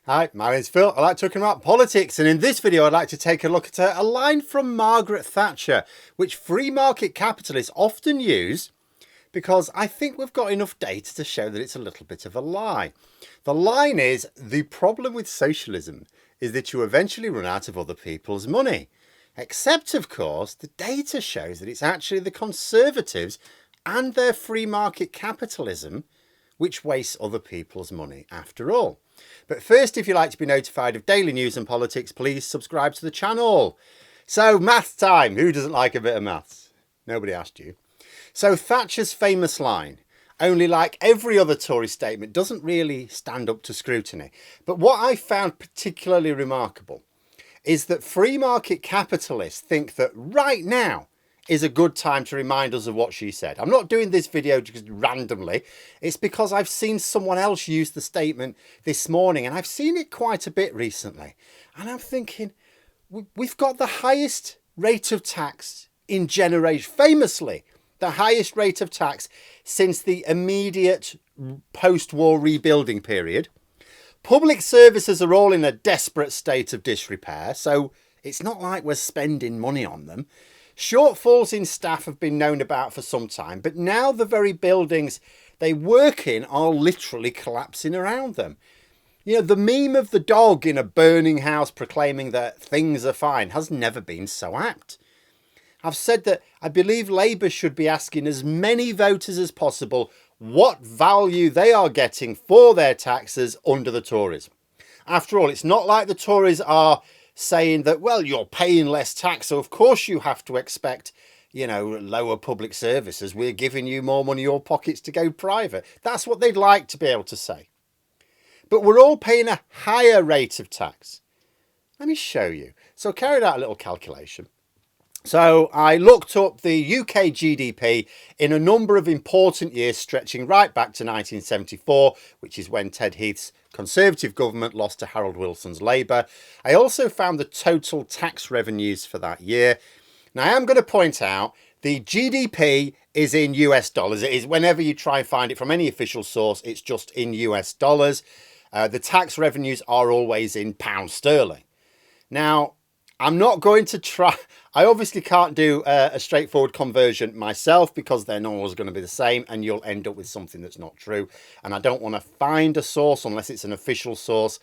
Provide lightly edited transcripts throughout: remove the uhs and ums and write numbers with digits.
Hi, my name's Phil. I like talking about politics, and in this video I'd like to take a look at a line from Margaret Thatcher, which free market capitalists often use because I think we've got enough data to show that it's a little bit of a lie. The line is, the problem with socialism is that you eventually run out of other people's money. Except, of course, the data shows that it's actually the Conservatives and their free market capitalism which wastes other people's money after all. But first, if you'd like to be notified of daily news and politics, please subscribe to the channel. So, maths time. Who doesn't like a bit of maths? Nobody asked you. So, Thatcher's famous line, only like every other Tory statement, doesn't really stand up to scrutiny. But what I found particularly remarkable is that free market capitalists think that right now is a good time to remind us of what she said. I'm not doing this video just randomly. It's because I've seen someone else use the statement this morning, and I've seen it quite a bit recently. And I'm thinking, we've got the highest rate of tax in generation, famously, the highest rate of tax since the immediate post-war rebuilding period. Public services are all in a desperate state of disrepair, so it's not like we're spending money on them. Shortfalls in staff have been known about for some time, but now the very buildings they work in are literally collapsing around them. You know, the meme of the dog in a burning house proclaiming that things are fine has never been so apt. I've said that I believe Labour should be asking as many voters as possible what value they are getting for their taxes under the Tories. After all, it's not like the Tories are saying that, well, you're paying less tax, so of course you have to expect, you know, lower public services. We're giving you more money in your pockets to go private. That's what they'd like to be able to say. But we're all paying a higher rate of tax. Let me show you. So I carried out a little calculation. So I looked up the UK GDP in a number of important years stretching right back to 1974, which is when Ted Heath's Conservative government lost to Harold Wilson's Labour. I also found the total tax revenues for that year. Now I am going to point out the GDP is in US dollars. It is, whenever you try and find it from any official source, it's just in US dollars. The tax revenues are always in pound sterling. Now, I'm not going to try. I obviously can't do a straightforward conversion myself because they're not always going to be the same and you'll end up with something that's not true. And I don't want to find a source unless it's an official source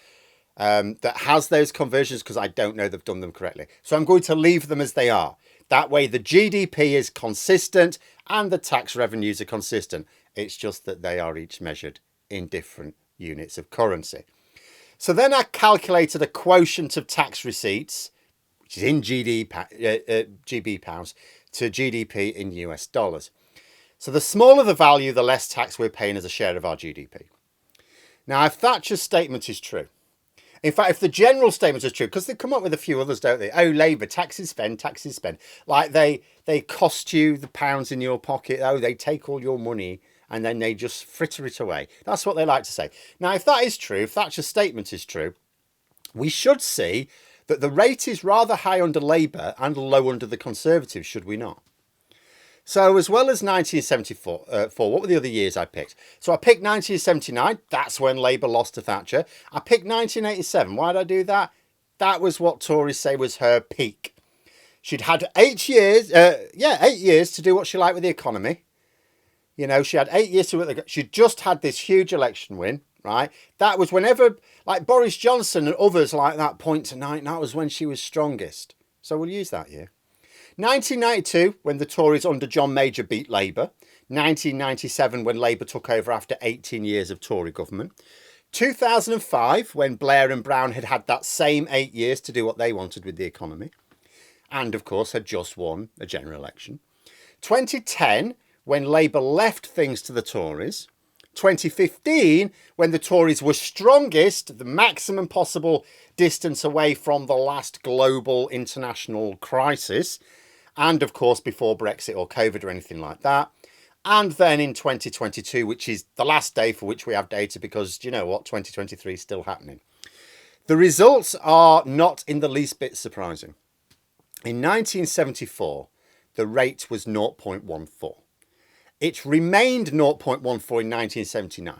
that has those conversions because I don't know they've done them correctly. So I'm going to leave them as they are. That way the GDP is consistent and the tax revenues are consistent. It's just that they are each measured in different units of currency. So then I calculated a quotient of tax receipts, which is in GB pounds, to GDP in US dollars. So the smaller the value, the less tax we're paying as a share of our GDP. Now, if Thatcher's statement is true, in fact, if the general statement is true, because they come up with a few others, don't they? Oh, Labour, taxes spend, taxes spend. Like they cost you the pounds in your pocket. Oh, they take all your money and then they just fritter it away. That's what they like to say. Now, if that is true, if Thatcher's statement is true, we should see that the rate is rather high under Labour and low under the Conservatives, should we not? So as well as 1974, what were the other years I picked? So I picked 1979. That's when Labour lost to Thatcher. I picked 1987. Why did I do that? That was what Tories say was her peak. She'd had 8 years, 8 years to do what she liked with the economy. You know, she had 8 years to, she'd just had this huge election win. Right, that was whenever, like Boris Johnson and others like that point tonight, that was when she was strongest. So we'll use that year. 1992, when the Tories under John Major beat Labour. 1997, when Labour took over after 18 years of Tory government. 2005, when Blair and Brown had had that same 8 years to do what they wanted with the economy. And, of course, had just won a general election. 2010, when Labour left things to the Tories. 2015, when the Tories were strongest, the maximum possible distance away from the last global international crisis, and of course before Brexit or COVID or anything like that. And then in 2022, which is the last day for which we have data because, you know what, 2023 is still happening. The results are not in the least bit surprising. In 1974, the rate was 0.14. It remained 0.14 in 1979.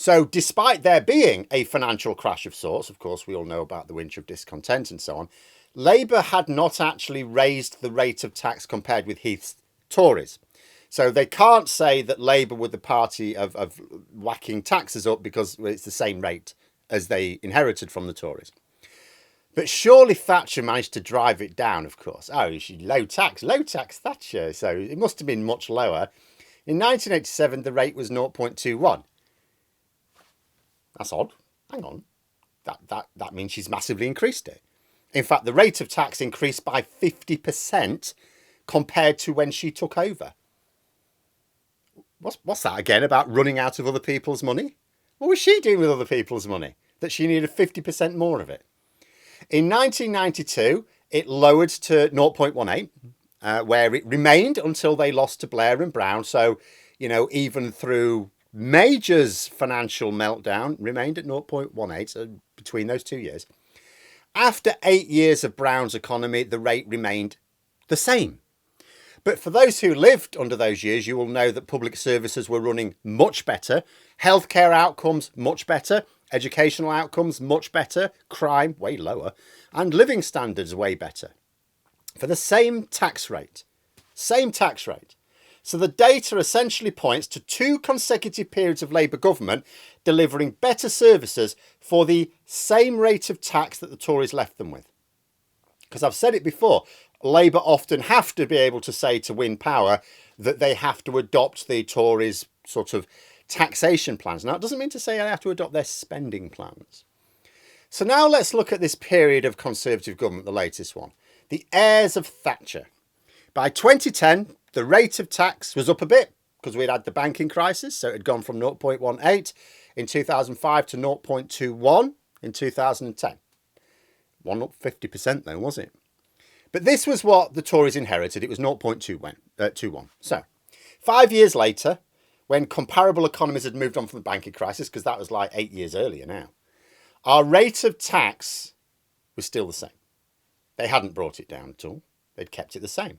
So despite there being a financial crash of sorts, of course, we all know about the winter of discontent and so on, Labour had not actually raised the rate of tax compared with Heath's Tories. So they can't say that Labour were the party of whacking taxes up because it's the same rate as they inherited from the Tories. But surely Thatcher managed to drive it down, of course. Oh, she's low tax Thatcher. So it must have been much lower. In 1987, the rate was 0.21. That's odd. Hang on. That means she's massively increased it. In fact, the rate of tax increased by 50% compared to when she took over. What's that again about running out of other people's money? What was she doing with other people's money that she needed 50% more of it? In 1992, it lowered to 0.18, where it remained until they lost to Blair and Brown. So, even through Major's financial meltdown, remained at 0.18 between those 2 years. After 8 years of Brown's economy, the rate remained the same. But for those who lived under those years, you will know that public services were running much better, healthcare outcomes much better, educational outcomes much better, crime way lower, and living standards way better. For the same tax rate. So the data essentially points to 2 consecutive periods of Labour government delivering better services for the same rate of tax that the Tories left them with. Because I've said it before, Labour often have to be able to say to win power that they have to adopt the Tories' sort of taxation plans. Now, it doesn't mean to say they have to adopt their spending plans. So now let's look at this period of Conservative government, the latest one. The heirs of Thatcher. By 2010, the rate of tax was up a bit because we'd had the banking crisis. So it had gone from 0.18 in 2005 to 0.21 in 2010. One up 50% though, was it? But this was what the Tories inherited. It was 0.21. So 5 years later, when comparable economies had moved on from the banking crisis, because that was like 8 years earlier now, our rate of tax was still the same. They hadn't brought it down at all. They'd kept it the same.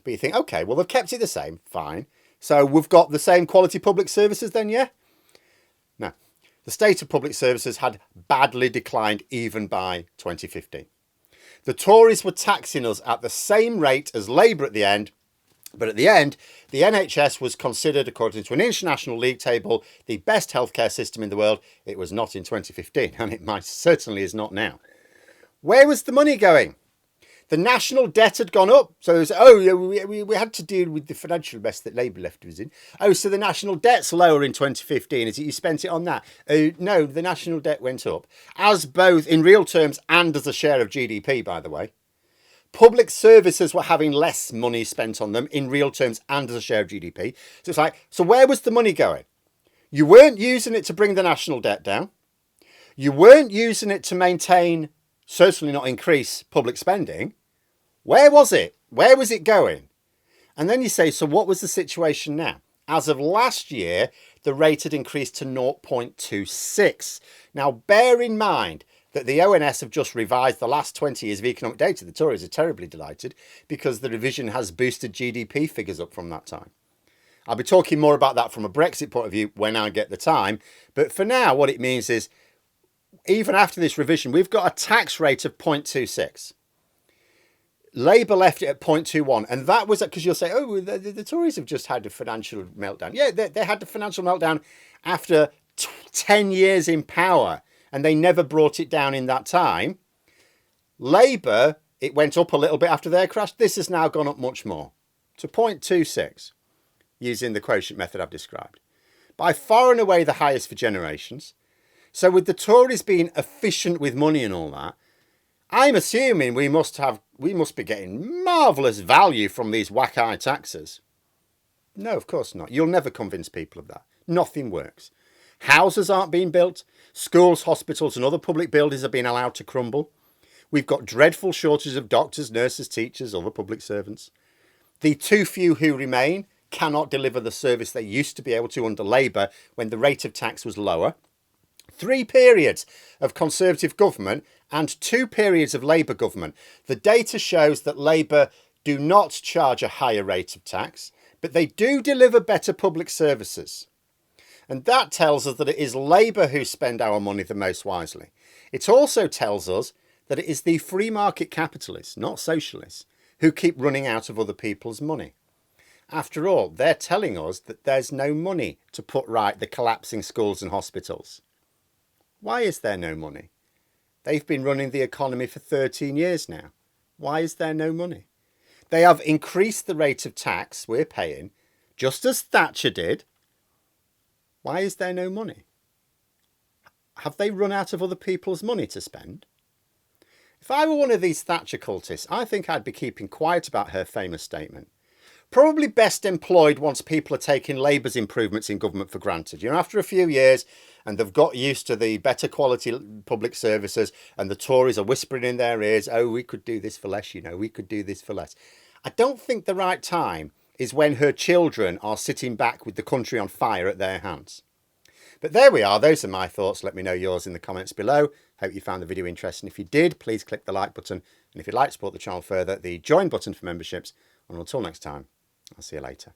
But you think, okay, well, they've kept it the same. Fine. So we've got the same quality public services then, yeah? No. The state of public services had badly declined even by 2015. The Tories were taxing us at the same rate as Labour at the end. But at the end, the NHS was considered, according to an international league table, the best healthcare system in the world. It was not in 2015, and it certainly is not now. Where was the money going? The national debt had gone up. So it was, we had to deal with the financial mess that Labour left us in. Oh, so the national debt's lower in 2015. Is it you spent it on that? No, the national debt went up. As both in real terms and as a share of GDP, by the way. Public services were having less money spent on them in real terms and as a share of GDP. So it's like, so where was the money going? You weren't using it to bring the national debt down. You weren't using it to maintain, certainly not increase public spending. Where was it? Where was it going? And then you say, so what was the situation now? As of last year, the rate had increased to 0.26. Now, bear in mind that the ONS have just revised the last 20 years of economic data. The Tories are terribly delighted because the revision has boosted GDP figures up from that time. I'll be talking more about that from a Brexit point of view when I get the time. But for now, what it means is, even after this revision, we've got a tax rate of 0.26. Labour left it at 0.21, and that was because you'll say, oh, the Tories have just had a financial meltdown. Yeah, they had the financial meltdown after 10 years in power, and they never brought it down in that time. Labour, it went up a little bit after their crash. This has now gone up much more to 0.26, using the quotient method I've described. By far and away the highest for generations. So with the Tories being efficient with money and all that, I'm assuming we must be getting marvellous value from these whack-eye taxes. No, of course not. You'll never convince people of that. Nothing works. Houses aren't being built. Schools, hospitals and other public buildings are being allowed to crumble. We've got dreadful shortages of doctors, nurses, teachers, other public servants. The too few who remain cannot deliver the service they used to be able to under Labour when the rate of tax was lower. 3 periods of Conservative government and 2 periods of Labour government. The data shows that Labour do not charge a higher rate of tax, but they do deliver better public services. And that tells us that it is Labour who spend our money the most wisely. It also tells us that it is the free market capitalists, not socialists, who keep running out of other people's money. After all, they're telling us that there's no money to put right the collapsing schools and hospitals. Why is there no money? They've been running the economy for 13 years now. Why is there no money? They have increased the rate of tax we're paying, just as Thatcher did. Why is there no money? Have they run out of other people's money to spend? If I were one of these Thatcher cultists, I think I'd be keeping quiet about her famous statement. Probably best employed once people are taking Labour's improvements in government for granted. You know, after a few years and they've got used to the better quality public services and the Tories are whispering in their ears, oh, we could do this for less, you know, we could do this for less. I don't think the right time is when her children are sitting back with the country on fire at their hands. But there we are. Those are my thoughts. Let me know yours in the comments below. Hope you found the video interesting. If you did, please click the like button. And if you'd like to support the channel further, the join button for memberships. And until next time, I'll see you later.